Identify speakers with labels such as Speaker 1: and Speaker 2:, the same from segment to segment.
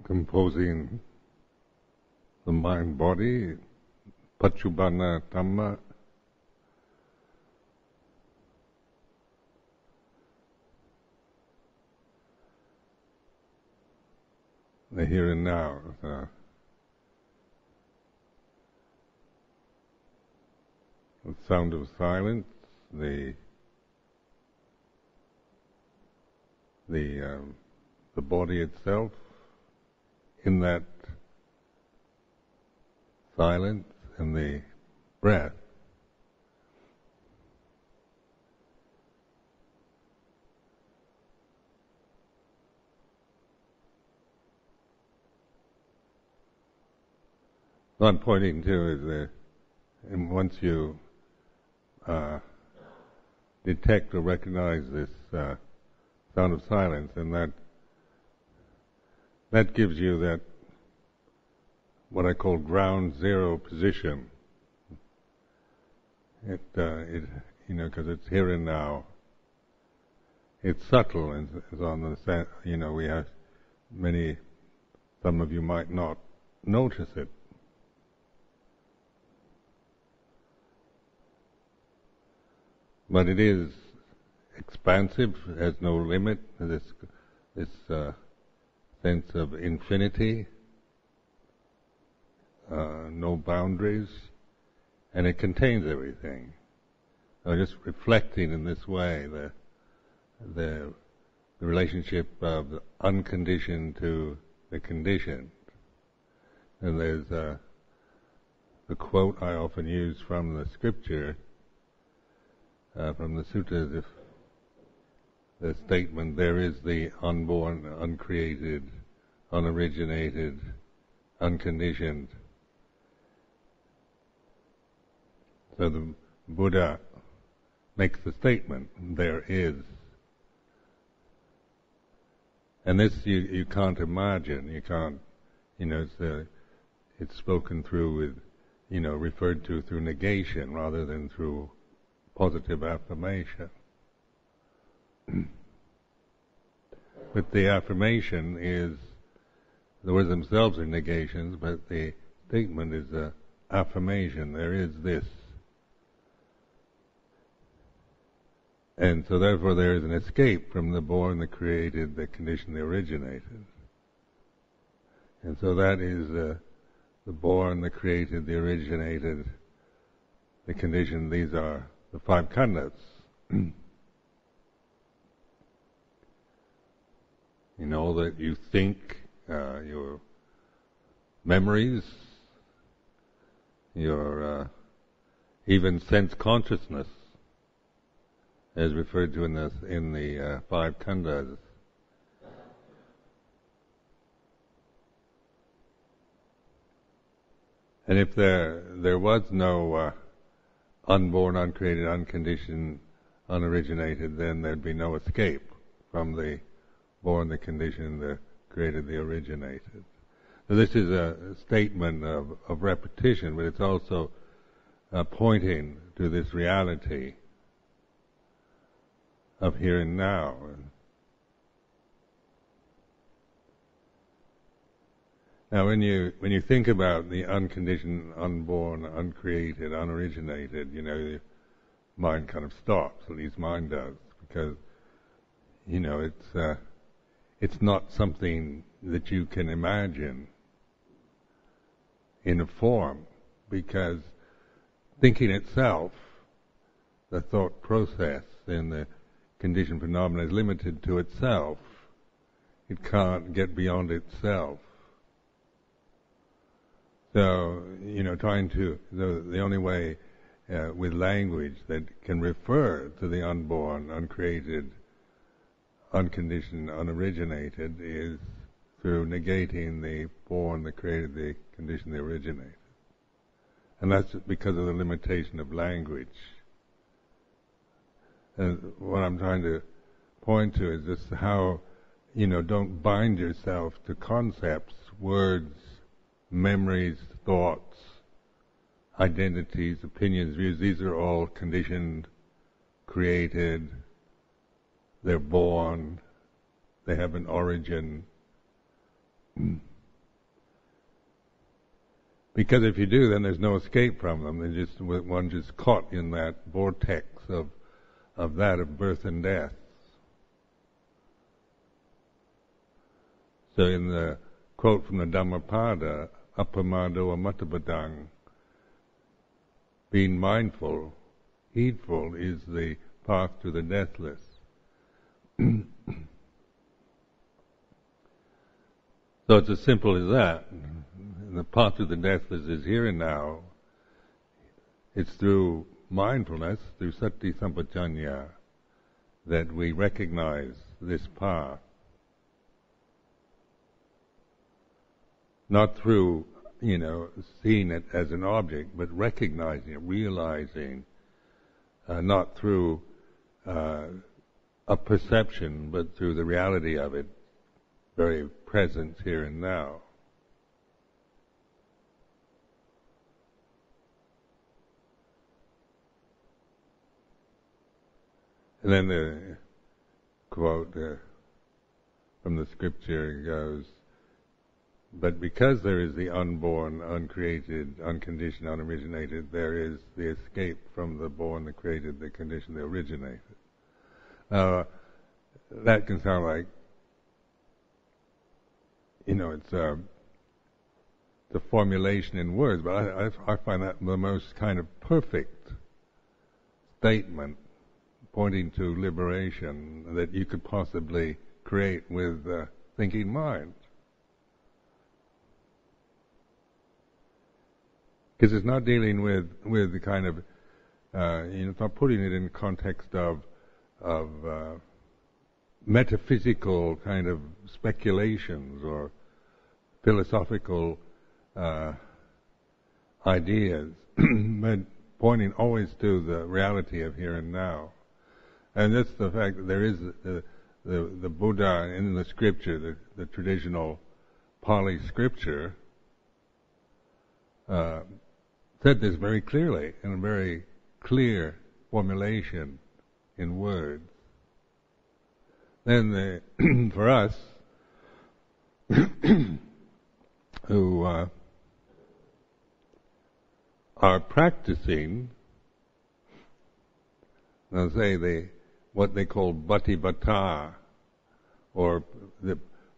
Speaker 1: composing the mind-body, Paccuppanna Dhamma, the here and now, the sound of silence, the body itself, in that silence, and the breath. What I'm pointing to is that once you detect or recognize this sound of silence, and that gives you that what I call ground zero position. It because it's here and now. It's subtle, and it's on the we have some of you might not notice it. But it is expansive, has no limit, this sense of infinity, no boundaries, and it contains everything. So just reflecting in this way the relationship of the unconditioned to the conditioned. And there's the quote I often use from the scripture, from the suttas, if the statement, there is the unborn, uncreated, unoriginated, unconditioned. So the Buddha makes the statement, there is. And this you can't imagine, you can't, it's spoken through with, referred to through negation rather than through positive affirmation. But the affirmation is, the words themselves are negations, but the statement is an affirmation. There is this. And so therefore there is an escape from the born, the created, the conditioned, the originated. And so that is the born, the created, the originated, the conditioned. These are the five khandhas. All that you think, your memories, your even sense consciousness, as referred to in the five khandhas. And if there was no unborn, uncreated, unconditioned, unoriginated, then there'd be no escape from the born, the conditioned, the created, the originated. So this is a statement of repetition, but it's also pointing to this reality of here and now. Now, when you think about the unconditioned, unborn, uncreated, unoriginated, your mind kind of stops. At least mine does, because it's not something that you can imagine in a form, because thinking itself, the thought process and the conditioned phenomena, is limited to itself. It can't get beyond itself. So, the only way with language that can refer to the unborn, uncreated, unconditioned, unoriginated is through negating the born, the created, the conditioned, the originated. And that's because of the limitation of language. And what I'm trying to point to is just how, don't bind yourself to concepts, words, memories, thoughts, identities, opinions, views. These are all conditioned, created, they're born, they have an origin. Because if you do, then there's no escape from them. One just caught in that vortex of birth and death. So in the quote from the Dhammapada, "Appamado amatabadang," being mindful, heedful, is the path to the deathless. So it's as simple as that. The path to the deathless is here and now. It's through mindfulness, through sati sampajanya, that we recognize this path. Not through, seeing it as an object, but recognizing it, realizing, not through a perception, but through the reality of it, very present here and now. And then the quote from the scripture goes, "But because there is the unborn, uncreated, unconditioned, unoriginated, there is the escape from the born, the created, the conditioned, the originated." That can sound like, it's the formulation in words, but I find that the most kind of perfect statement pointing to liberation that you could possibly create with the thinking mind. Because it's not dealing with the kind of, it's not putting it in context of metaphysical kind of speculations or philosophical ideas, but pointing always to the reality of here and now. And that's the fact that there is the Buddha in the scripture, the traditional Pali scripture, said this very clearly in a very clear formulation in words. Then for us who are practicing, I'll say what they call bhattivata, or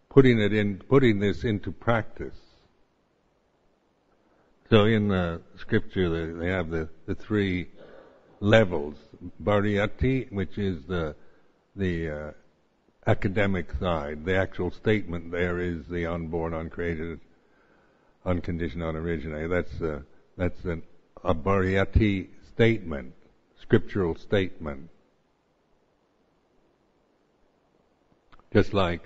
Speaker 1: putting this into practice. So in the scripture they have the three levels. Bhariyati, which is the academic side. The actual statement there is the unborn, uncreated, unconditioned, unoriginated. That's a Bhariyati statement, scriptural statement. Just like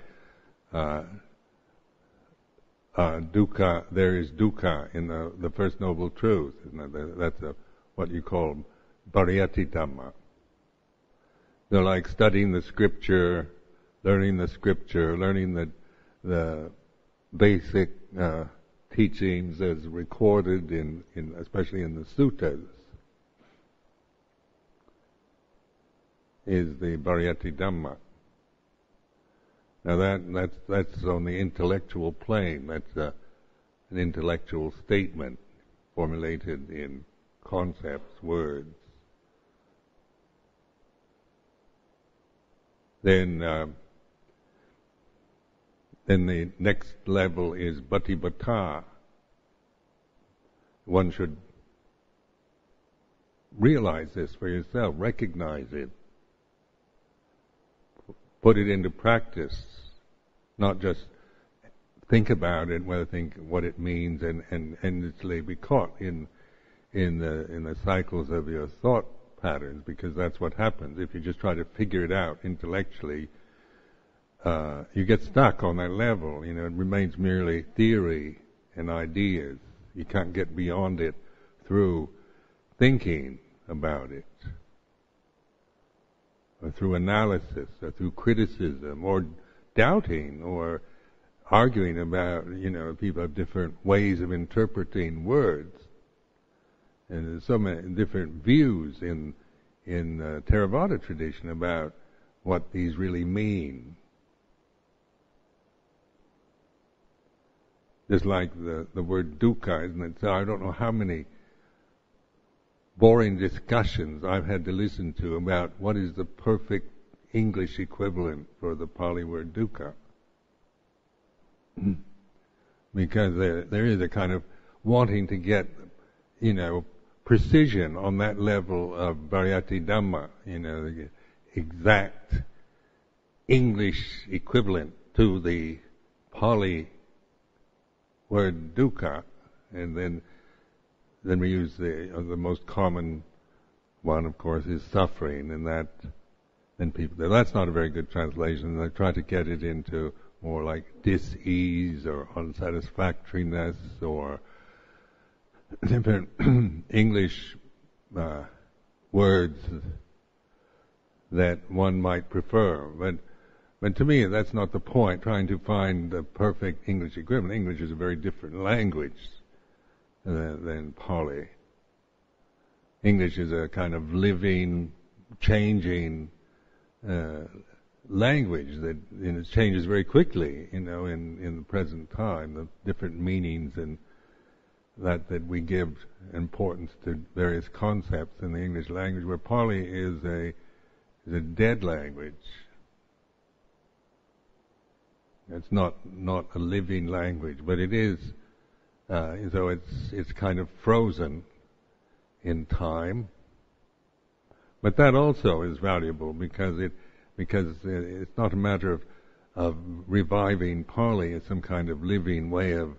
Speaker 1: dukkha, there is dukkha in the First Noble Truth. That's what you call Bhariyati Dhamma. They're like studying the scripture, learning the basic teachings as recorded in especially in the suttas, is the Bhariyati Dhamma. Now that's on the intellectual plane. That's an intellectual statement formulated in concepts, words. Then the next level is bhattivata. One should realize this for yourself, recognize it, put it into practice, not just think about it, think what it means, and endlessly be caught in the cycles of your thought patterns, because that's what happens. If you just try to figure it out intellectually, you get stuck on that level. It remains merely theory and ideas. You can't get beyond it through thinking about it, or through analysis, or through criticism, or doubting, or arguing about, people have different ways of interpreting words. And there's so many different views in Theravada tradition about what these really mean. Just like the word dukkha, isn't it? So I don't know how many boring discussions I've had to listen to about what is the perfect English equivalent for the Pali word dukkha. Because there is a kind of wanting to get, precision on that level of Variati Dhamma, the exact English equivalent to the Pali word dukkha, and then we use the most common one, of course, is suffering, and that's not a very good translation. They try to get it into more like dis-ease or unsatisfactoriness or different English words that one might prefer. But to me, that's not the point, trying to find the perfect English equivalent. English is a very different language than Pali. English is a kind of living, changing language that changes very quickly, in the present time, the different meanings and that we give importance to various concepts in the English language, where Pali is a dead language. It's not a living language, but it is, so it's kind of frozen in time. But that also is valuable because it's not a matter of reviving Pali. It's some kind of living way of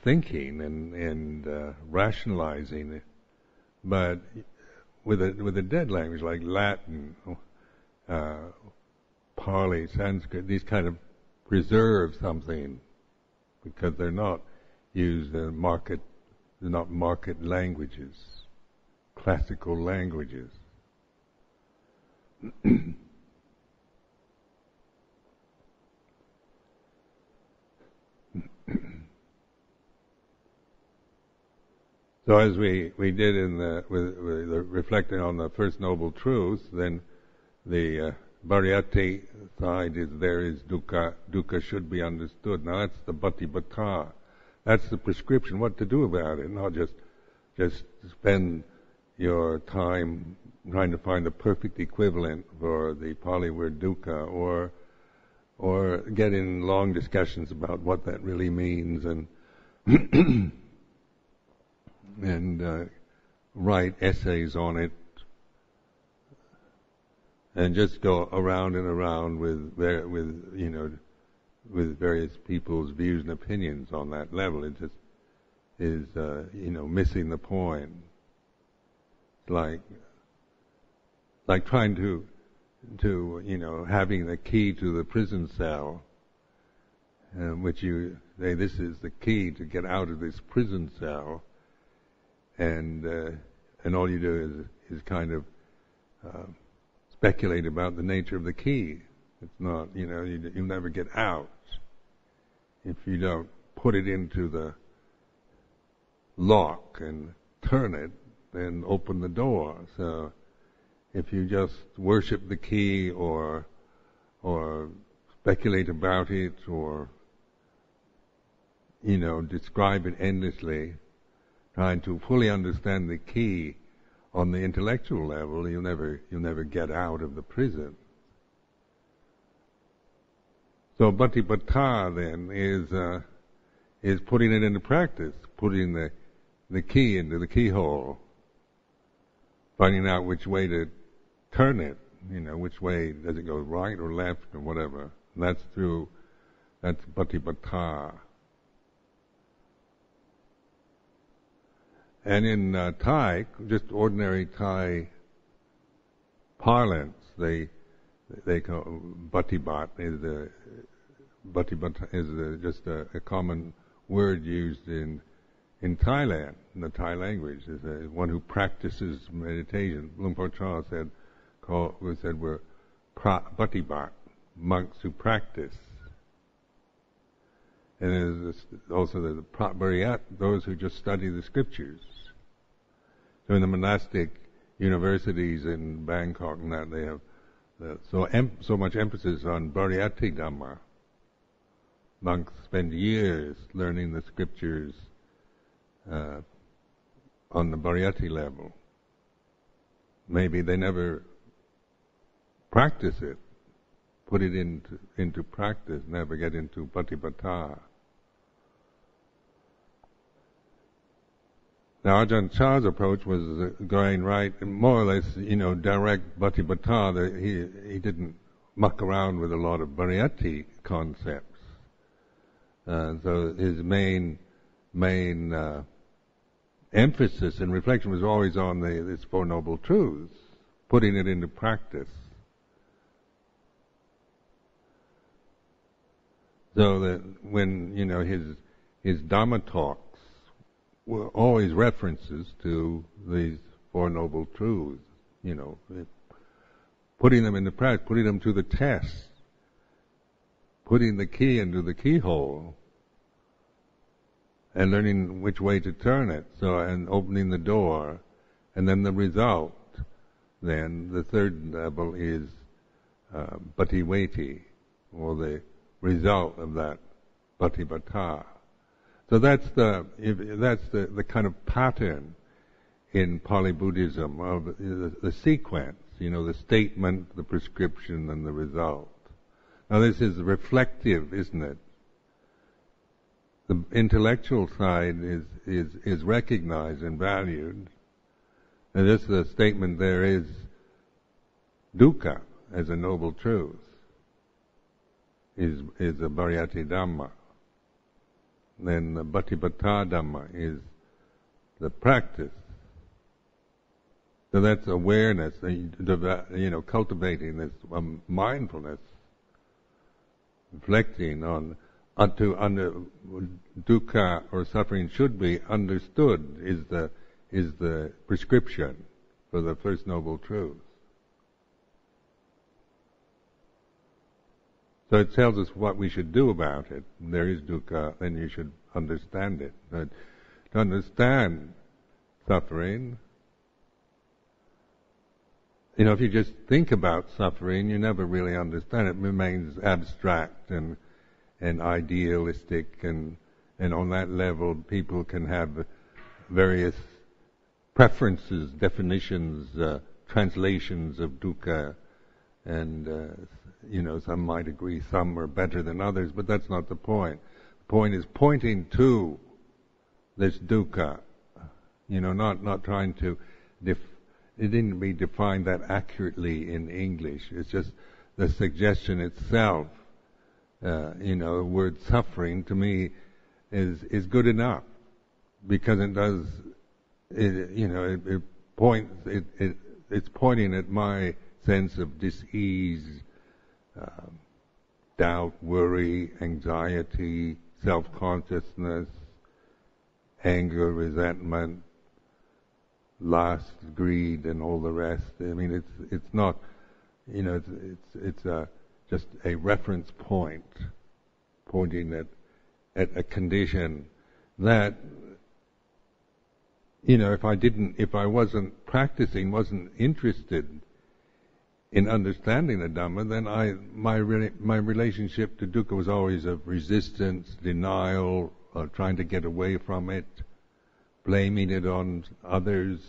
Speaker 1: thinking and rationalizing it. But with a dead language like Latin, Pali, Sanskrit, these kind of preserve something because they're not used in market. They're not market languages, classical languages. So as we did with reflecting on the First Noble Truth, then the Variati side is dukkha. Dukkha should be understood. Now that's the Bhatipata. That's the prescription, what to do about it, not just spend your time trying to find the perfect equivalent for the Pali word dukkha, or get in long discussions about what that really means and and write essays on it, and just go around and around with various people's views and opinions on that level. It just is missing the point. Like trying to having the key to the prison cell, which you say this is the key to get out of this prison cell. And all you do is kind of speculate about the nature of the key. It's not, you never get out if you don't put it into the lock and turn it, then open the door. So if you just worship the key or speculate about it or describe it endlessly, trying to fully understand the key on the intellectual level, you'll never get out of the prison. So Bhatipata then is putting it into practice, putting the key into the keyhole, finding out which way to turn it, which way does it go, right or left or whatever. That's Bhatipata. And in Thai, just ordinary Thai parlance, they call Bhatibat is just a common word used in Thailand, in the Thai language. Is one who practices meditation. Luang Por Chah said we're Bhatibat, monks who practice. And there's also the Pratbhariyat, those who just study the scriptures. So in the monastic universities in Bangkok and that, they have so much emphasis on Variati Dhamma. Monks spend years learning the scriptures on the Bhariyati level. Maybe they never practice it, put it into practice, never get into patipata. Now Ajahn Chah's approach was going right, more or less, direct patipata. He didn't muck around with a lot of Bhariyati concepts. So his main emphasis and reflection was always on these Four Noble Truths, putting it into practice. So that when, his Dhamma talks were always references to these Four Noble Truths, putting them into practice, putting them to the test, putting the key into the keyhole, and learning which way to turn it, and opening the door, and then the result. Then the third level is pativaiti, or the result of that patipata. So that's the kind of pattern in Pali Buddhism of the sequence, the statement, the prescription, and the result. Now this is reflective, isn't it? The intellectual side is recognized and valued. And this the statement there is dukkha as a noble truth, is a Bhariyati Dhamma. Then the Patipata Dhamma is the practice. So that's awareness, cultivating this mindfulness, reflecting on dukkha or suffering should be understood is the prescription for the First Noble Truth. So it tells us what we should do about it. There is dukkha, then you should understand it. But to understand suffering, if you just think about suffering, you never really understand it. It remains abstract and idealistic, and on that level people can have various preferences, definitions, translations of dukkha, and some might agree some are better than others, but that's not the point. The point is pointing to this dukkha, not trying to it didn't be defined that accurately in English. It's just the suggestion itself. The word suffering to me is good enough, because it does, it points, it's pointing at my sense of dis-ease, doubt, worry, anxiety, self-consciousness, anger, resentment, lust, greed, and all the rest. I mean, it's not, it's just a reference point, pointing at a condition that, if I wasn't practicing, wasn't interested in understanding the Dhamma, then my relationship to dukkha was always of resistance, denial, trying to get away from it, blaming it on others.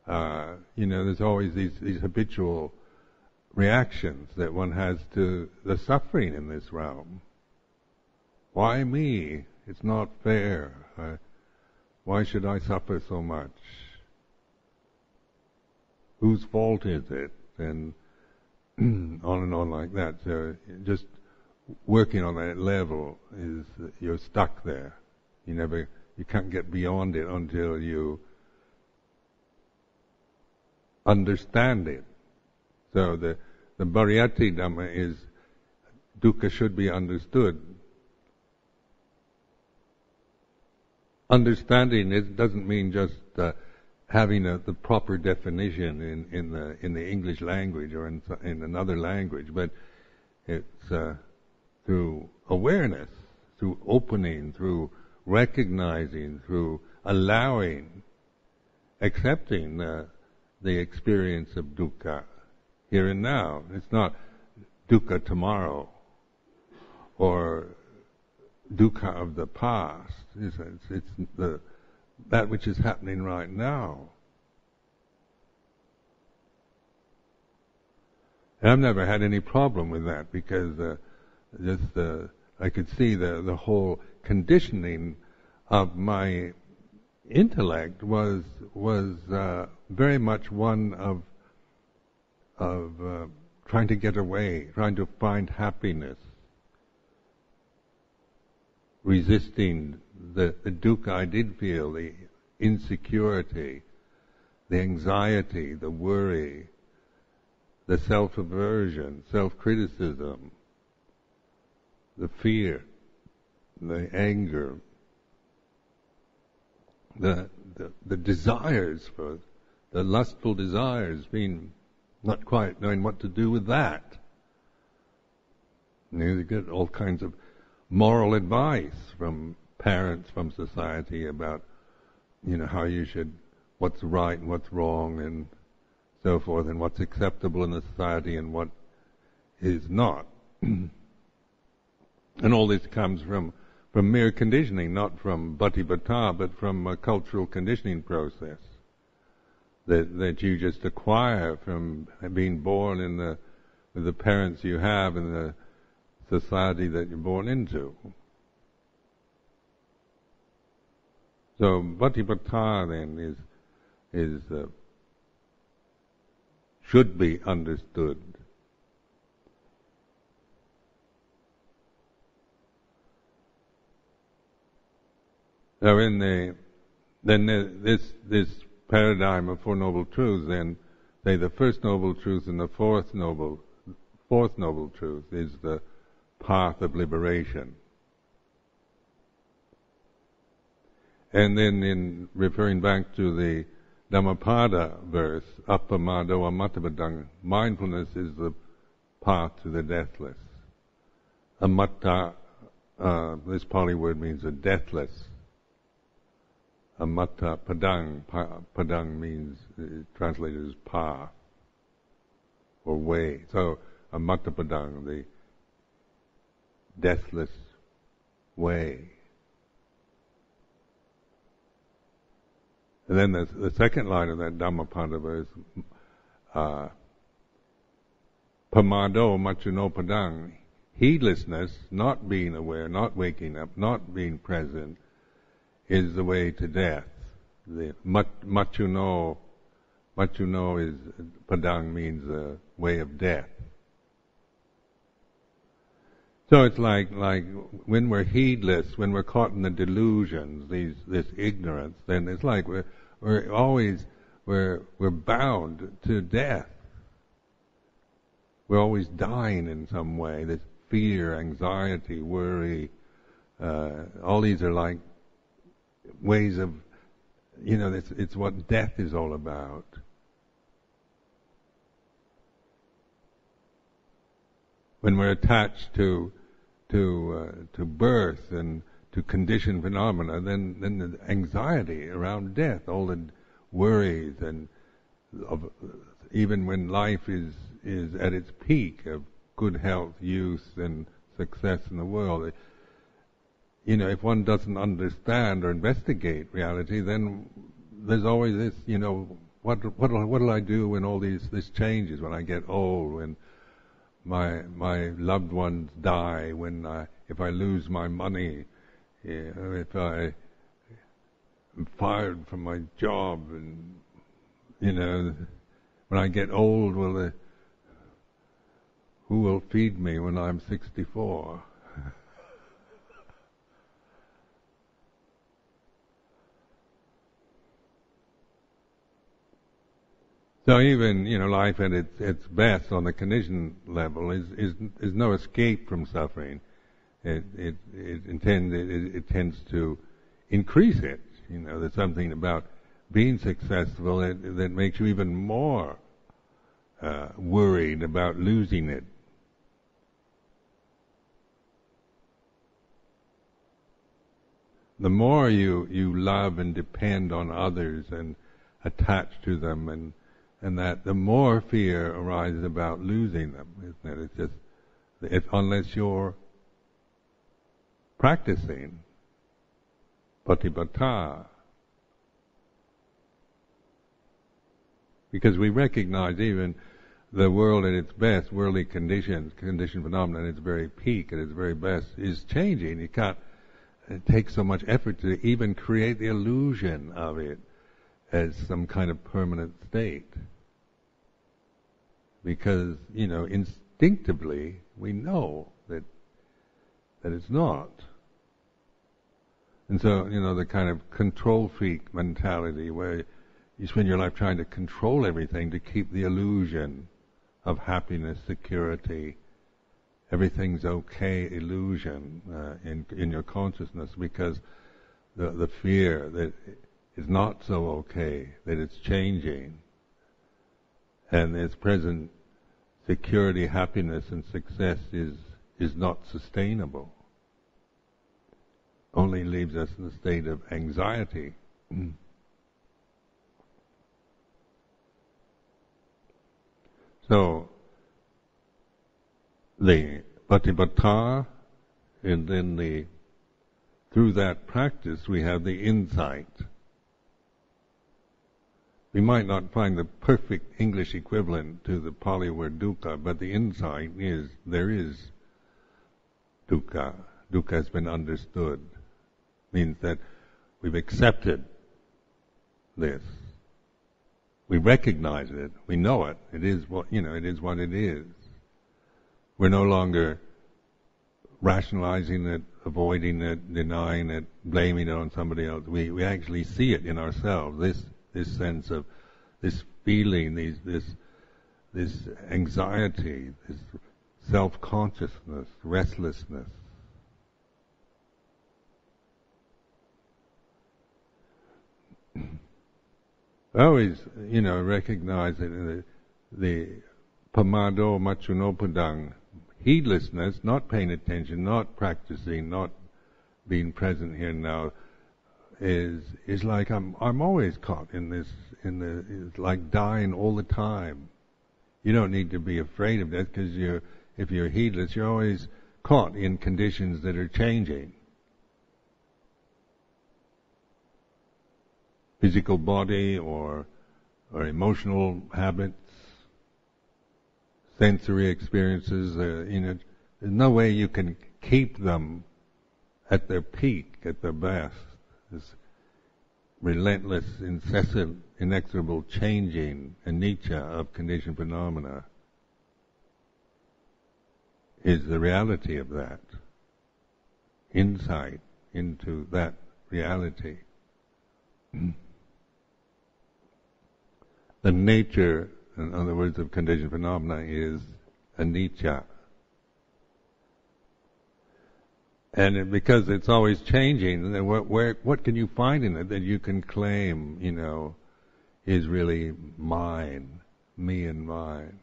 Speaker 1: There's always these habitual reactions that one has to the suffering in this realm. Why me? It's not fair. Why should I suffer so much? Whose fault is it? And on and on like that. So just working on that level is you're stuck there. You can't get beyond it until you understand it. So the Bhariyati Dhamma is dukkha should be understood. Understanding it doesn't mean just having the proper definition in the English language or in another language, but it's through awareness, through opening, through recognizing, through allowing, accepting the experience of dukkha here and now. It's not dukkha tomorrow, or dukkha of the past. It's that which is happening right now. And I've never had any problem with that because I could see the whole conditioning of my intellect was very much one of trying to get away, trying to find happiness, resisting the dukkha I did feel, the insecurity, the anxiety, the worry, the self-aversion, self-criticism, the fear, the anger, the desires for the lustful desires, being not quite knowing what to do with that. You get all kinds of moral advice from parents, from society about, how you should, what's right and what's wrong and so forth, and what's acceptable in the society and what is not. And all this comes from mere conditioning, not from bhatipata, but from a cultural conditioning process that you just acquire from being born with the parents you have and the society that you're born into. So bhatipata then is should be understood. So this paradigm of Four Noble Truths, then say the first noble truth and the fourth noble truth is the path of liberation. And then in referring back to the Dhammapada verse, appamado amattapadang, mindfulness is the path to the deathless. Amatta, this Pali word means a deathless. Amatta padang, padang means, translated as path or way. So amatta padang, the deathless way. And then the second line of that Dhammapada verse, pamado machuno padang, heedlessness, not being aware, not waking up, not being present, is the way to death. The machuno is, padang means the way of death. So it's like when we're heedless, when we're caught in the delusions, this ignorance, then it's like we're always bound to death. We're always dying in some way. This fear, anxiety, worry, all these are like ways of, it's what death is all about. When we're attached to birth and to conditioned phenomena, then the anxiety around death, all the worries, and even when life is at its peak of good health, youth, and success in the world, if one doesn't understand or investigate reality, then there's always this, what'll I do when all this changes, when I get old, when my loved ones die, if I lose my money, if I am fired from my job, and when I get old, who will feed me when I'm 64? So even, life at its best on the condition level is no escape from suffering. It tends to increase it. There's something about being successful that makes you even more worried about losing it. The more you love and depend on others and attach to them, and that the more fear arises about losing them, isn't it? It's just, unless you're practicing patipada. Because we recognize even the world at its best, worldly conditioned phenomena at its very peak, at its very best, is changing. You can't take so much effort to even create the illusion of it as some kind of permanent state. Because, instinctively we know that it's not. And so, the kind of control freak mentality where you spend your life trying to control everything to keep the illusion of happiness, security, everything's okay illusion in your consciousness, because the fear that it's not so okay, that it's changing, and its present security, happiness, and success is not sustainable. Only leaves us in a state of anxiety. So, the patipada, and then through that practice we have the insight. We might not find the perfect English equivalent to the Pali word dukkha, but the insight is there is dukkha. Dukkha has been understood. Means that we've accepted this. We recognize it. We know it. It is what it is what it is. We're no longer rationalizing it, avoiding it, denying it, blaming it on somebody else. We actually see it in ourselves. This sense of this feeling, this anxiety, this self-consciousness, restlessness. I always, recognize that the pamado machunopadang, heedlessness, not paying attention, not practicing, not being present here now, is like I'm always caught in this. It's like dying all the time. You don't need to be afraid of that, because if you're heedless, you're always caught in conditions that are changing. Physical body or emotional habits, sensory experiences. There's no way you can keep them at their peak, at their best. This relentless, incessant, inexorable changing anicca of conditioned phenomena is the reality of that. Insight into that reality. The nature, in other words, of conditioned phenomena is anicca. And because it's always changing, then what can you find in it that you can claim, is really mine, me and mine?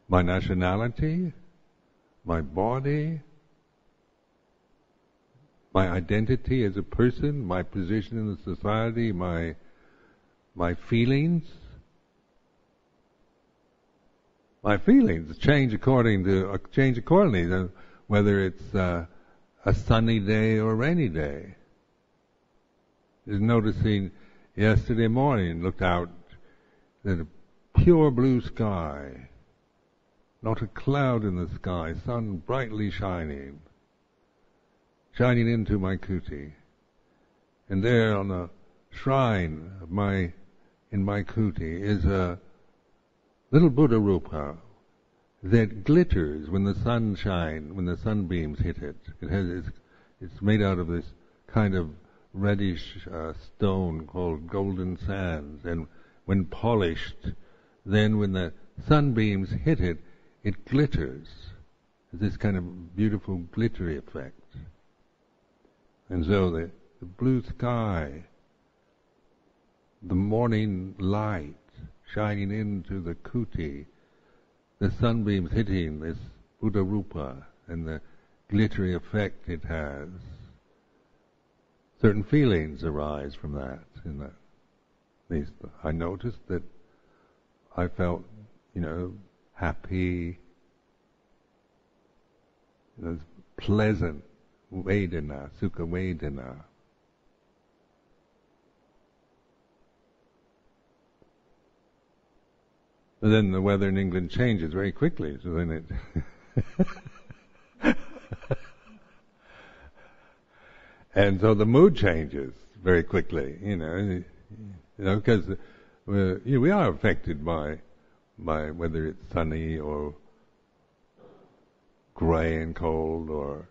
Speaker 1: My nationality, my body, my identity as a person, my position in the society, my feelings. My feelings change accordingly, whether it's a sunny day or a rainy day. Just noticing yesterday morning, looked out at a pure blue sky, not a cloud in the sky, sun brightly shining into my kuti. And there on a shrine of in my kuti is a little Buddha rupa that glitters when the sunbeams hit it. It's made out of this kind of reddish stone called golden sands, and when polished, then when the sunbeams hit it, it glitters. There's this kind of beautiful glittery effect. And so the blue sky, the morning light shining into the kuti, the sunbeams hitting this Buddha Rupa, and the glittery effect it has. Certain feelings arise from that. At least I noticed that I felt, happy, There's pleasant Vedana, Sukha Vedana. But then the weather in England changes very quickly, doesn't it? And so the mood changes very quickly, because we are affected by whether it's sunny or grey and cold, or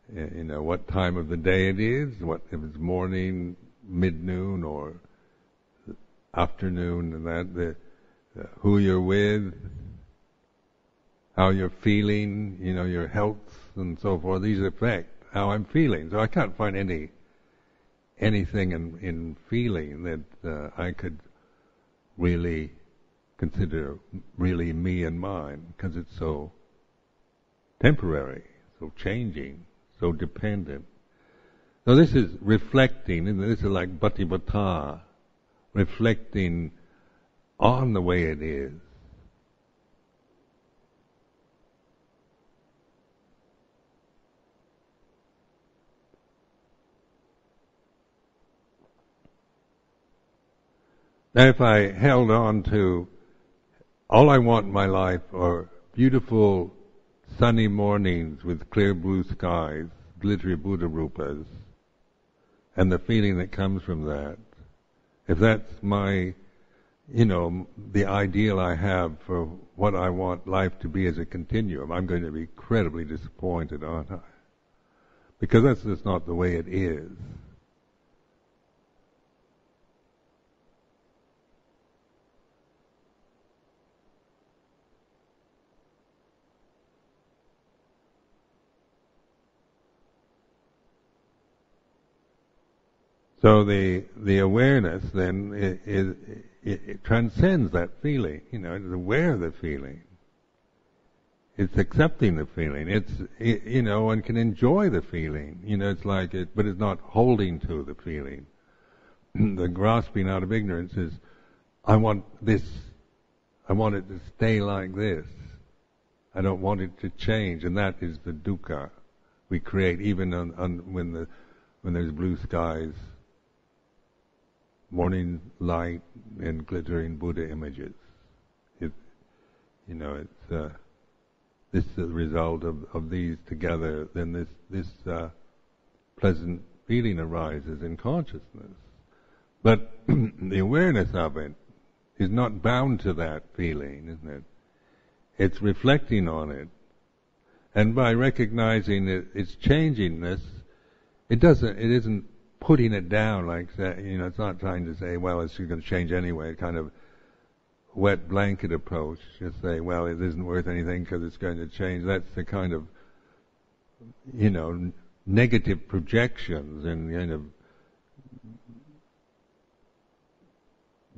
Speaker 1: what time of the day it is, if it's morning, mid-noon, or afternoon, and that. Who you're with, how you're feeling, your health and so forth. These affect how I'm feeling. So I can't find anything in feeling that I could really consider really me and mine, because it's so temporary, so changing, so dependent. So this is reflecting, and this is like Bhatibhata, reflecting on the way it is. Now if I held on to all I want in my life are beautiful sunny mornings with clear blue skies, glittery Buddha rupas, and the feeling that comes from that, if that's my the ideal I have for what I want life to be as a continuum, I'm going to be incredibly disappointed, aren't I? Because that's just not the way it is. So the awareness then it transcends that feeling. It's aware of the feeling. It's accepting the feeling. One can enjoy the feeling. It's like it, but it's not holding to the feeling. The grasping out of ignorance is, I want this. I want it to stay like this. I don't want it to change, and that is the dukkha we create, even when there's blue skies, morning light, and glittering Buddha images. This is the result of these together. Then this pleasant feeling arises in consciousness. But the awareness of it is not bound to that feeling, isn't it? It's reflecting on it, and by recognizing its changingness, it isn't putting it down like that. It's not trying to say, well, it's going to change anyway. Kind of wet blanket approach. Just say, well, it isn't worth anything because it's going to change. That's the kind of negative projections and kind of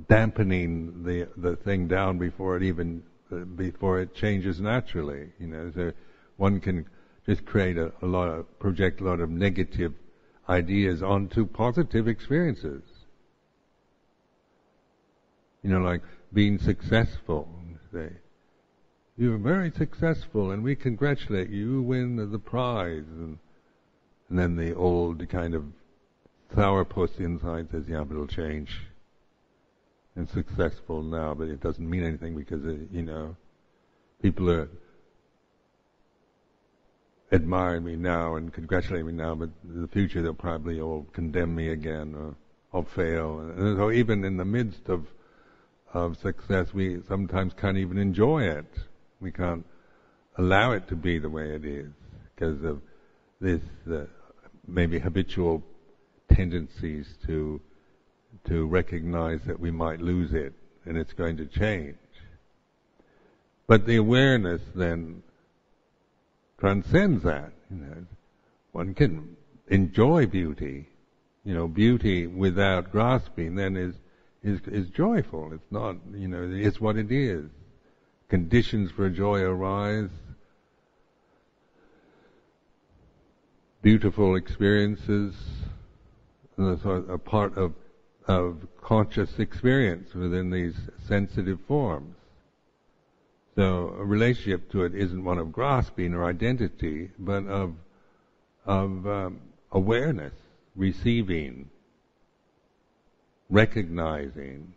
Speaker 1: dampening the thing down before it changes naturally. So one can just create project a lot of negative ideas onto positive experiences. Like being successful. Say, you're very successful, and we congratulate you. You win the prize, and then the old kind of sourpuss inside says, "Yeah, but it'll change. And successful now, but it doesn't mean anything because people are admiring me now and congratulating me now, but in the future they'll probably all condemn me again, or I'll fail." And so even in the midst of success, we sometimes can't even enjoy it. We can't allow it to be the way it is because of this maybe habitual tendencies to recognize that we might lose it and it's going to change. But the awareness then transcends that. One can enjoy beauty. Beauty without grasping then is joyful. It's not, it's what it is. Conditions for joy arise. Beautiful experiences are part of conscious experience within these sensitive forms. So a relationship to it isn't one of grasping or identity, but of awareness, receiving, recognizing.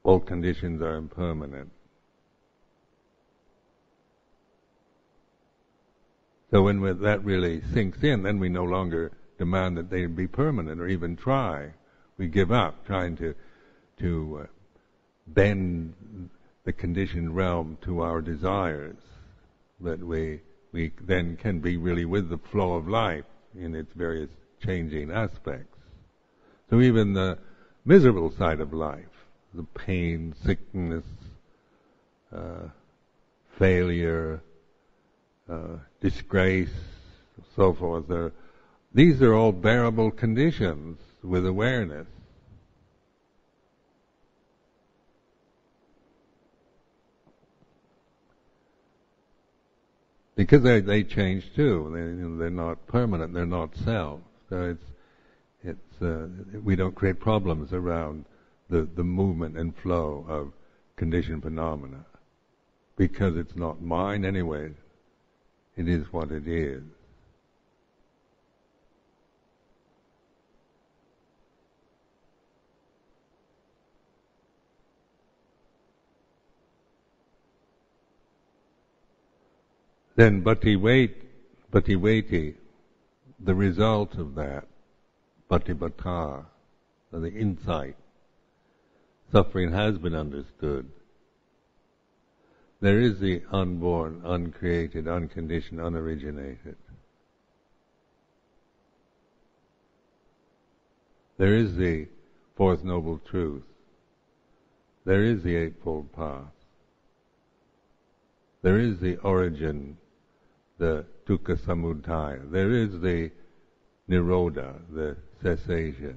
Speaker 1: All conditions are impermanent. So when that really sinks in, then we no longer demand that they be permanent or even try. We give up trying to bend the conditioned realm to our desires. But we then can be really with the flow of life in its various changing aspects. So even the miserable side of life, the pain, sickness, failure, disgrace, so forth, these are all bearable conditions with awareness. Because they change too. They're not permanent. They're not self. So we don't create problems around the movement and flow of conditioned phenomena, because it's not mine anyway. It is what it is. Then bhattiveti, the result of that, bhattivata, the insight, suffering has been understood. There is the unborn, uncreated, unconditioned, unoriginated. There is the Fourth Noble Truth. There is the Eightfold Path. There is the origin, the dukkha samudaya. There is the nirodha, the cessation.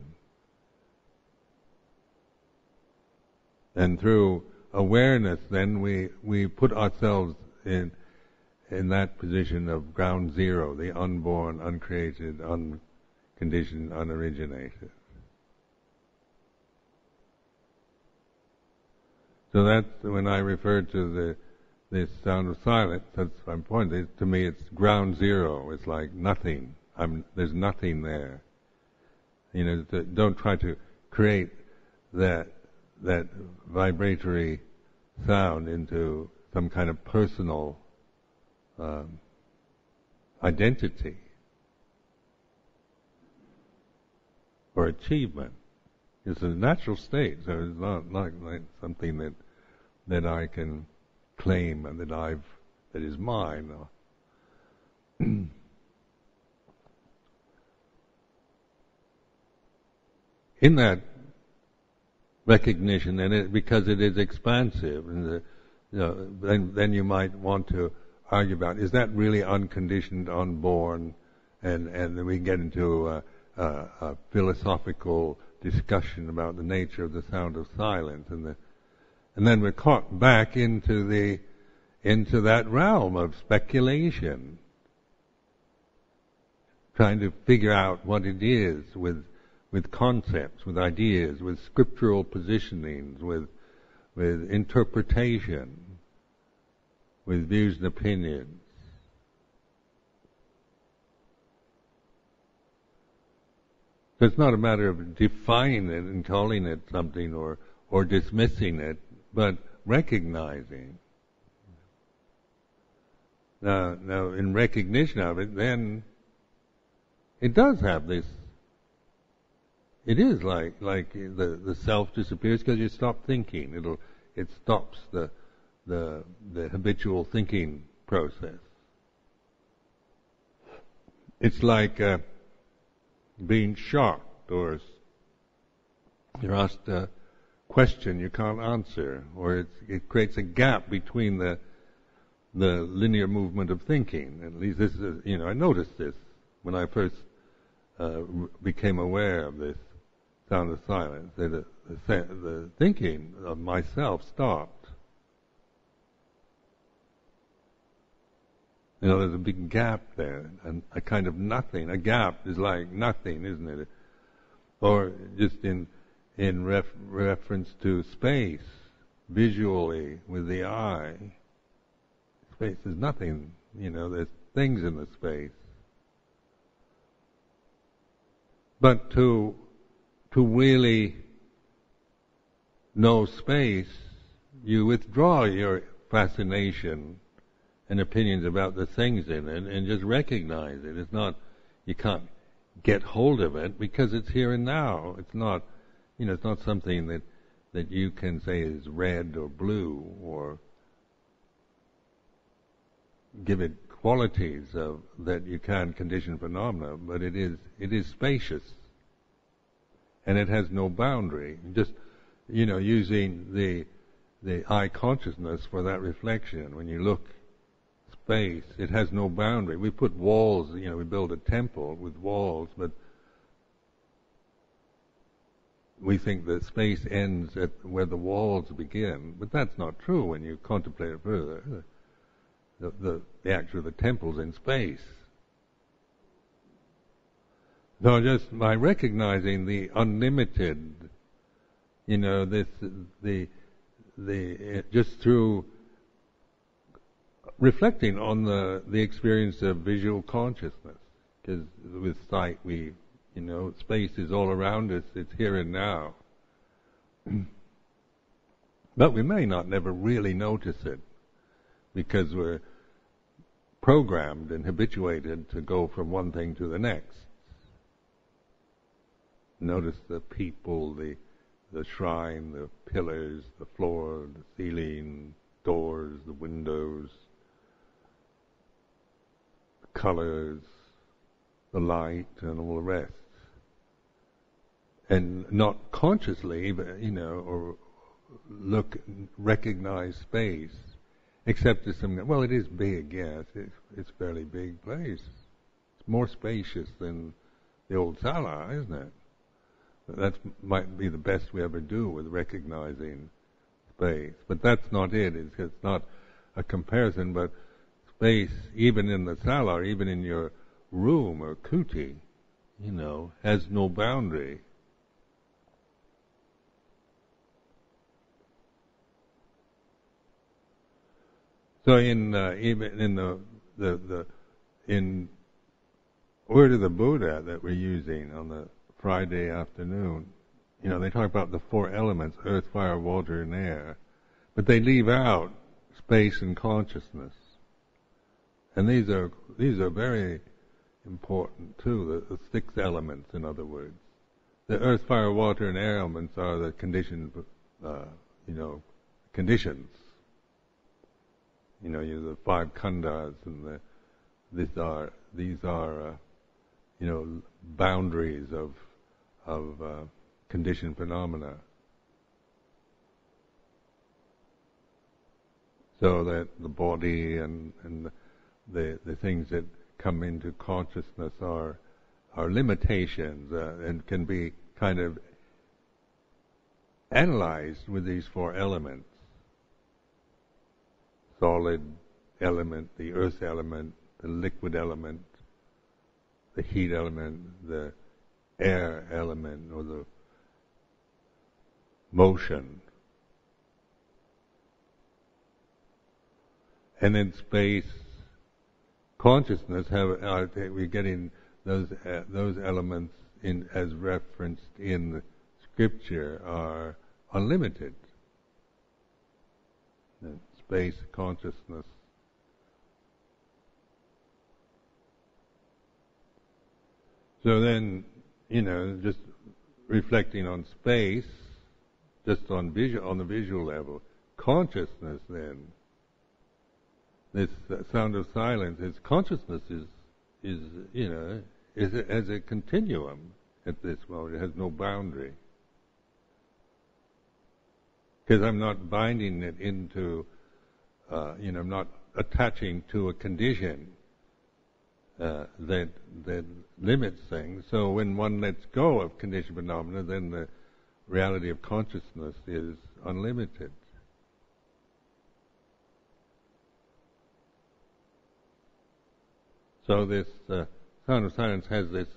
Speaker 1: And through awareness, then we put ourselves in that position of ground zero, the unborn, uncreated, unconditioned, unoriginated. So that's when I refer to this sound of silence. That's my point. To me, it's ground zero. It's like nothing. There's nothing there. Don't try to create that vibratory sound into some kind of personal identity or achievement. It's a natural state, so it's not like something that I can claim and that is mine. In that recognition, and because it is expansive, and then you might want to argue about, is that really unconditioned, unborn, and then we get into a philosophical discussion about the nature of the sound of silence, and then we're caught back into that realm of speculation, trying to figure out what it is with concepts, with ideas, with scriptural positionings, with interpretation, with views and opinions. So it's not a matter of defining it and calling it something or dismissing it, but recognizing. Now, in recognition of it, then it does have this. It is like the self disappears because you stop thinking. It stops the habitual thinking process. It's like being shocked, or you're asked a question you can't answer, or it creates a gap between the linear movement of thinking. At least this is, I noticed this when I first became aware of this sound of silence, that the thinking of myself stopped. There's a big gap there, and a kind of nothing. A gap is like nothing, isn't it? Or just in in reference to space, visually, with the eye. Space is nothing, there's things in the space. But to really know space, you withdraw your fascination and opinions about the things in it and just recognize it. It's not, you can't get hold of it because it's here and now. It's not, it's not something that you can say is red or blue or give it qualities that you can condition phenomena, but it is spacious and it has no boundary. Just using the eye consciousness for that reflection. When you look space, it has no boundary. We put walls, we build a temple with walls, but we think that space ends at where the walls begin, but that's not true when you contemplate it further. The temple's in space. So just by recognizing the unlimited, just through reflecting on the experience of visual consciousness, because with sight space is all around us, it's here and now. But we may not never really notice it, because we're programmed and habituated to go from one thing to the next. Notice the people, the shrine, the pillars, the floor, the ceiling, doors, the windows, the colors, the light, and all the rest. And not consciously, but, or recognize space, except as something, well, it is big, yes, it's a fairly big place. It's more spacious than the old sala, isn't it? That might be the best we ever do with recognizing space. But that's not it. It's not a comparison, but space, even in the sala, even in your room or kuti, has no boundary. So even in the word of the Buddha that we're using on the Friday afternoon, they talk about the four elements: earth, fire, water, and air, but they leave out space and consciousness. And these are very important too. The six elements, in other words, the earth, fire, water, and air elements are the conditions. Conditions. The five khandhas, and these are boundaries of conditioned phenomena. So that the body and the things that come into consciousness are limitations and can be kind of analyzed with these four elements. Solid element, the earth element, the liquid element, the heat element, the air element, or the motion. And in space, consciousness, we're getting those elements as referenced in the scripture are unlimited. And space, consciousness. So then, just reflecting on space, just on the visual level, consciousness then, this sound of silence, its consciousness is as a continuum at this moment. It has no boundary. Because I'm not binding it into, I'm not attaching to a condition that limits things. So when one lets go of conditioned phenomena, then the reality of consciousness is unlimited. So this sound of silence has this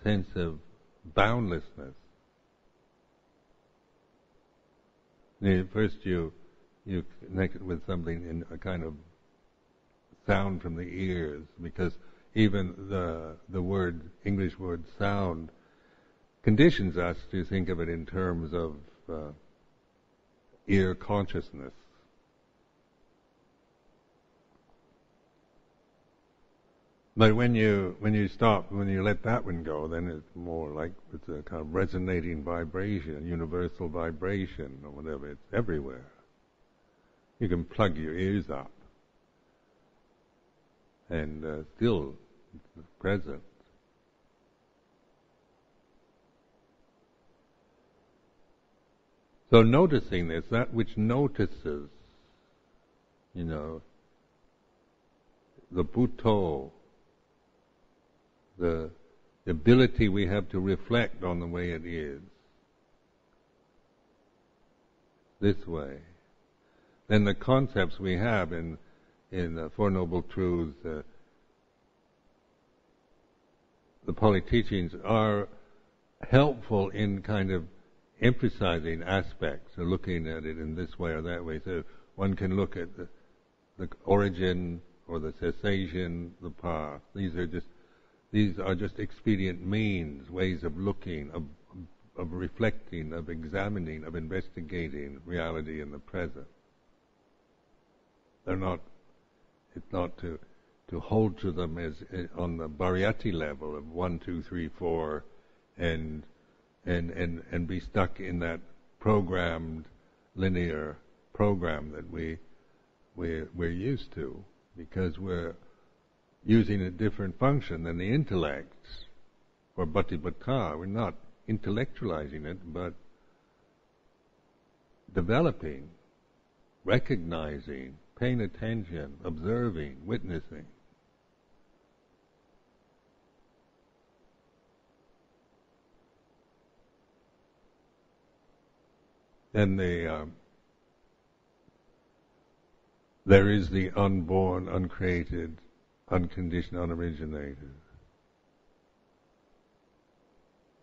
Speaker 1: sense of boundlessness. First you connect it with something in a kind of sound from the ears, because even the word, English word sound, conditions us to think of it in terms of ear consciousness. But when you let that one go, then it's more like it's a kind of resonating vibration, universal vibration, or whatever. It's everywhere. You can plug your ears up, and still it's present. So noticing this, that which notices, the Buddho, the ability we have to reflect on the way it is, this way. Then the concepts we have in the Four Noble Truths, the Pali teachings, are helpful in kind of emphasizing aspects, or looking at it in this way or that way. So one can look at the origin or the cessation, the path. These are just expedient means, ways of looking, of reflecting, of examining, of investigating reality in the present. It's not to hold to them as on the Bhariyati level of 1, 2, 3, 4, and be stuck in that programmed, linear program that we're used to, because we're using a different function than the intellect for Bhatipata. We're not intellectualizing it, but developing, recognizing, paying attention, observing, witnessing. Then there is the unborn, uncreated, unconditioned, unoriginated.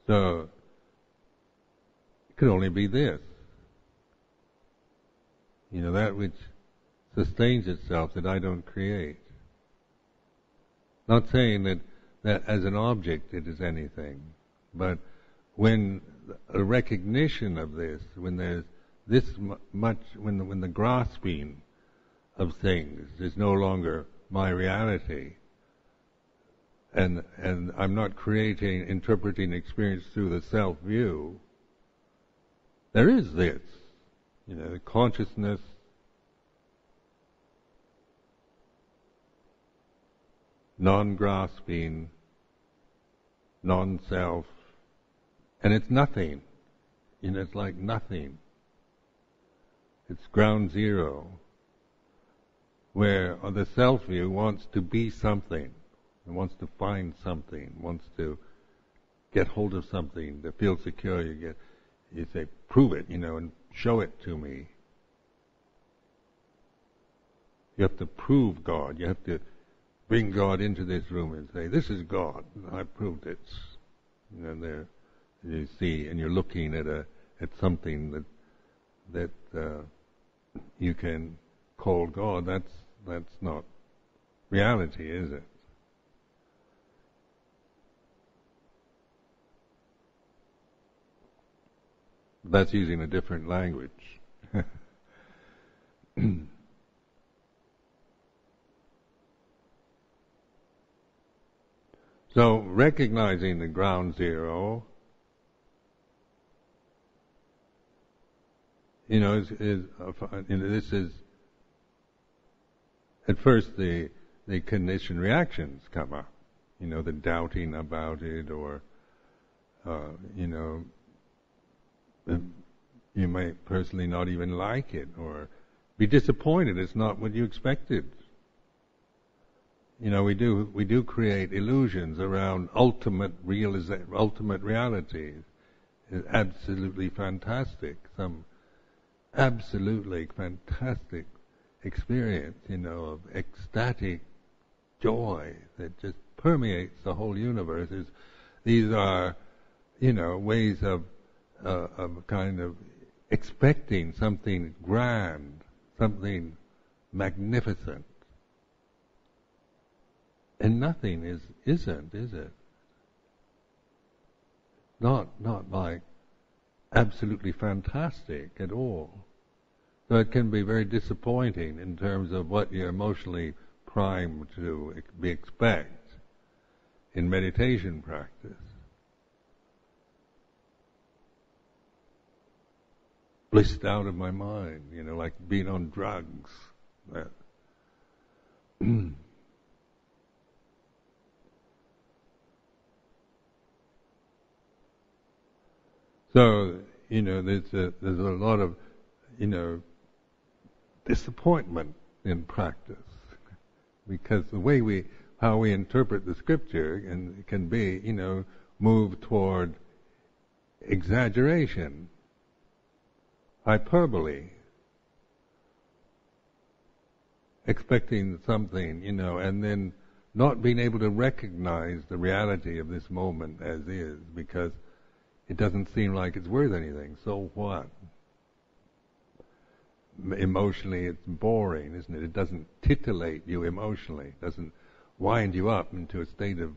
Speaker 1: So it could only be this. That which sustains itself, that I don't create. Not saying that as an object it is anything, but when a recognition of this, when there's this much, when the grasping of things is no longer my reality, and I'm not interpreting experience through the self-view, there is this, the consciousness, non-grasping, non-self, and it's nothing. It's like nothing. It's ground zero, where the self-view wants to be something, and wants to find something, wants to get hold of something, to feel secure. You say, prove it, and show it to me. You have to prove God. You have to bring God into this room and say, this is God, I proved it. There you see, and you're looking at something that you can call God. That's not reality, is it? That's using a different language. So recognizing the ground zero, this is at first the conditioned reactions come up, the doubting about it, or you might personally not even like it, or be disappointed it's not what you expected. We do create illusions around ultimate reality. It's absolutely fantastic, some absolutely fantastic experience, of ecstatic joy that just permeates the whole universe. These are ways of kind of expecting something grand, something magnificent. And nothing isn't, is it? Not like absolutely fantastic at all. So it can be very disappointing in terms of what you're emotionally primed to expect in meditation practice. Blissed out of my mind, like being on drugs. So, there's a lot of, disappointment in practice, because the way how we interpret the scripture can be, move toward exaggeration, hyperbole, expecting something, and then not being able to recognize the reality of this moment as is, because it doesn't seem like it's worth anything. So what? Emotionally, it's boring, isn't it? It doesn't titillate you emotionally. It doesn't wind you up into a state of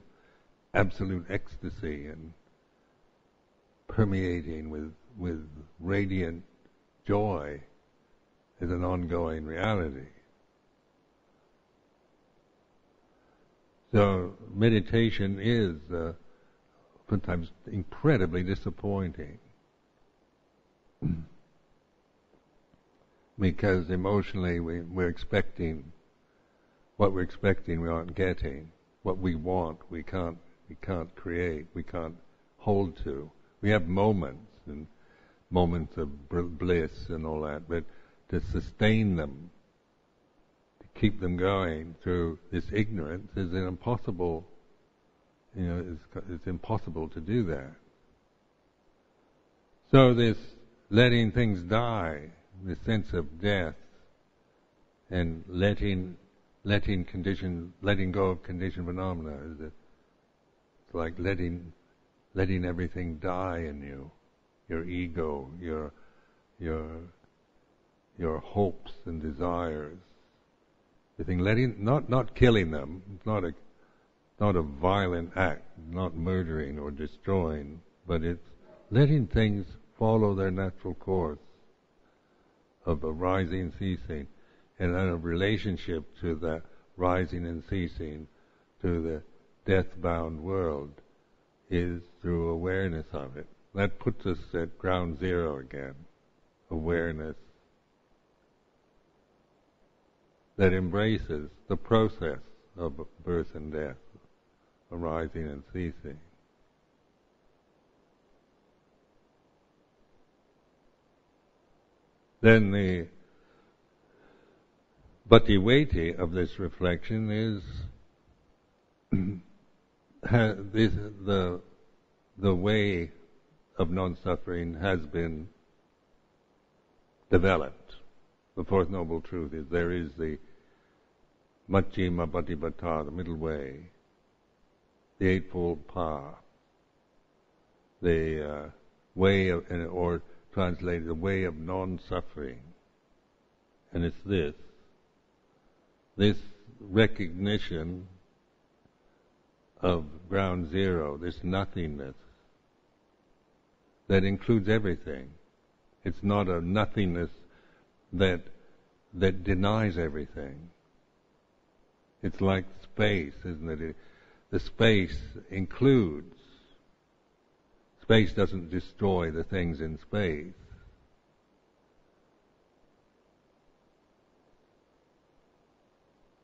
Speaker 1: absolute ecstasy and permeating with radiant joy as an ongoing reality. So meditation is sometimes incredibly disappointing. Because emotionally we're expecting what we're expecting we aren't getting. What we want we can't create, we can't hold to. We have moments of bliss and all that, but to sustain them, to keep them going through this ignorance is an impossible. It's impossible to do that. So this letting things die, the sense of death, and letting go of conditioned phenomena, it's like letting everything die in you, your ego, your hopes and desires. Everything not killing them. It's not a violent act, not murdering or destroying, but it's letting things follow their natural course of arising, ceasing, and then a relationship to that rising and ceasing, to the death-bound world, is through awareness of it. That puts us at ground zero again, awareness that embraces the process of birth and death, arising and ceasing. Then the bhakti of this reflection is the way of non-suffering has been developed. The Fourth Noble Truth is there is the Majjhima Patipata, the middle way, the Eightfold Path, the way of, or translated, the way of non-suffering. And it's this recognition of ground zero, this nothingness that includes everything. It's not a nothingness that denies everything. It's like space, isn't it? The space includes. Space doesn't destroy the things in space.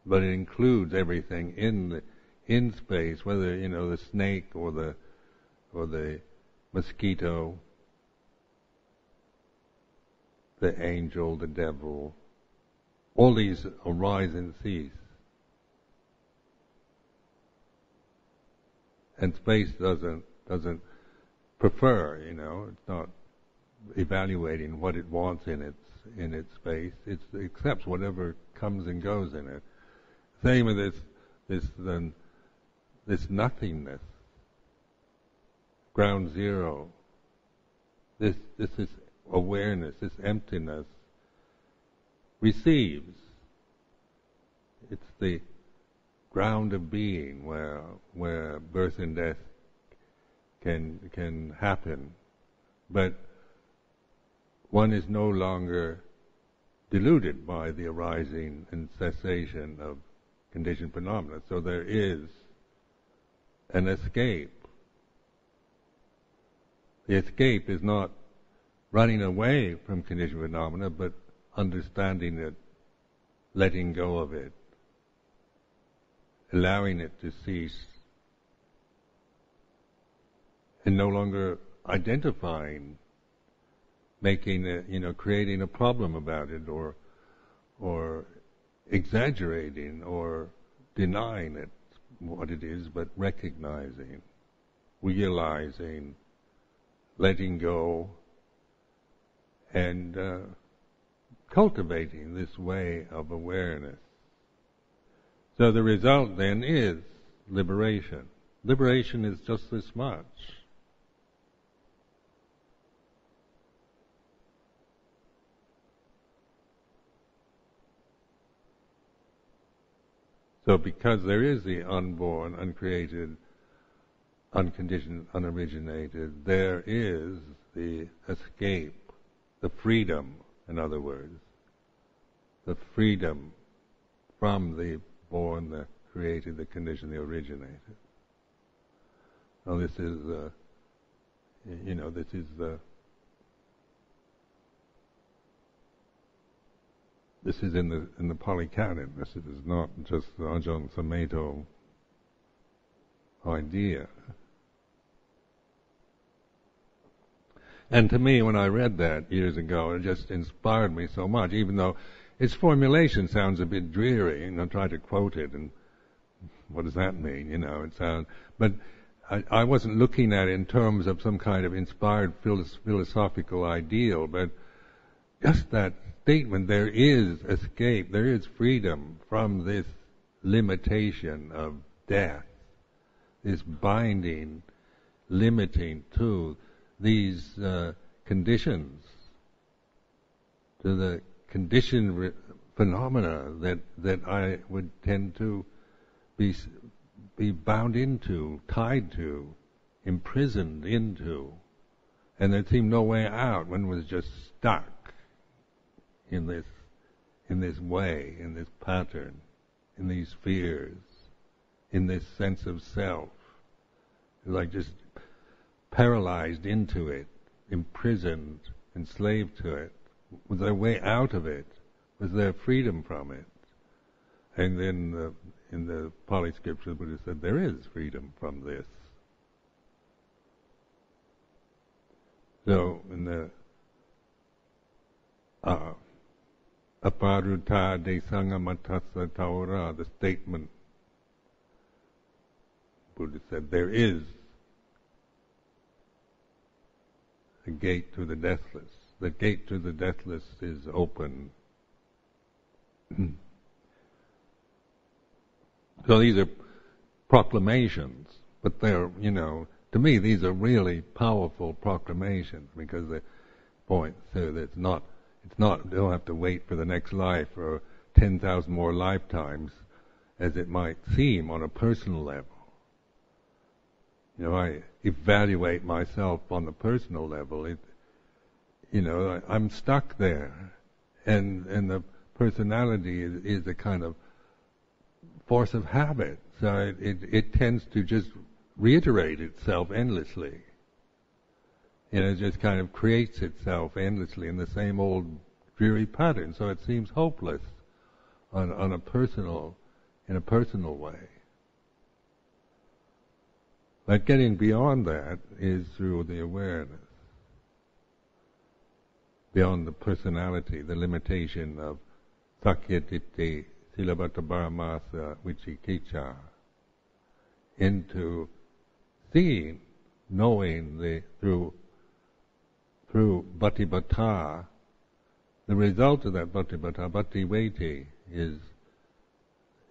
Speaker 1: But it includes everything in space, whether the snake or the mosquito, the angel, the devil. All these arise and cease. And space doesn't prefer, it's not evaluating what it wants in its space. It accepts whatever comes and goes in it. Same with this nothingness. ground zero. This is awareness, this emptiness receives. It's the ground of being where birth and death can happen. But one is no longer deluded by the arising and cessation of conditioned phenomena. So there is an escape. The escape is not running away from conditioned phenomena, but understanding it, letting go of it, allowing it to cease, and no longer identifying, making it, creating a problem about it, or exaggerating, or denying it what it is, but recognizing, realizing, letting go, and cultivating this way of awareness. So the result then is liberation. Liberation is just this much. So because there is the unborn, uncreated, unconditioned, unoriginated, there is the escape, the freedom, in other words, the freedom from the born, the created, the conditioned, the originated. Now this is, this is in the Pali Canon. This is not just the Ajahn Sumedho idea. And to me, when I read that years ago, it just inspired me so much, even though its formulation sounds a bit dreary, and I try to quote it, and what does that mean? It sounds, but I wasn't looking at it in terms of some kind of inspired philosophical ideal, but just that statement, there is escape, there is freedom from this limitation of death, this binding, limiting to these conditions, to the conditioned phenomena that I would tend to be bound into, tied to, imprisoned into, and there seemed no way out. One was just stuck in this way, in this pattern, in these fears, in this sense of self, like just paralyzed into it, imprisoned, enslaved to it. Was there a way out of it? Was there freedom from it? And then in the Pali scripture, the Buddha said there is freedom from this. So in the Aparuta de Sangamatassa Taura, the statement, Buddha said there is a gate to the deathless. The gate to the deathless is open. So these are proclamations, but they're, to me these are really powerful proclamations, because they point to that it's not, you don't have to wait for the next life or 10,000 more lifetimes, as it might seem on a personal level. I evaluate myself on the personal level. I'm stuck there, and the personality is a kind of force of habit. So it tends to just reiterate itself endlessly. It just kind of creates itself endlessly in the same old dreary pattern. So it seems hopeless in a personal way. But getting beyond that is through the awareness, beyond the personality, the limitation of sakyatitti, silabhata paramasa, vicikicca, into seeing, knowing through bhatibhata, the result of that bhatibhata, bhakti-veti, is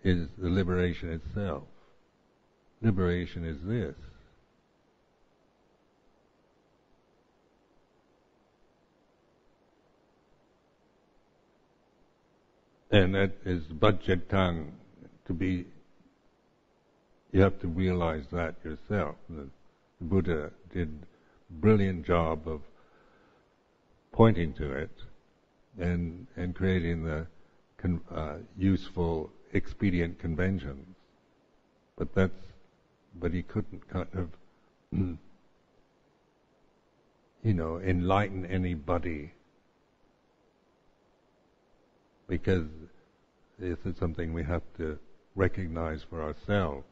Speaker 1: the liberation itself. Liberation is this. And that is budgetang, to be. You have to realize that yourself. The Buddha did a brilliant job of pointing to it and creating the useful, expedient conventions. But he couldn't kind of, enlighten anybody, because this is something we have to recognize for ourselves.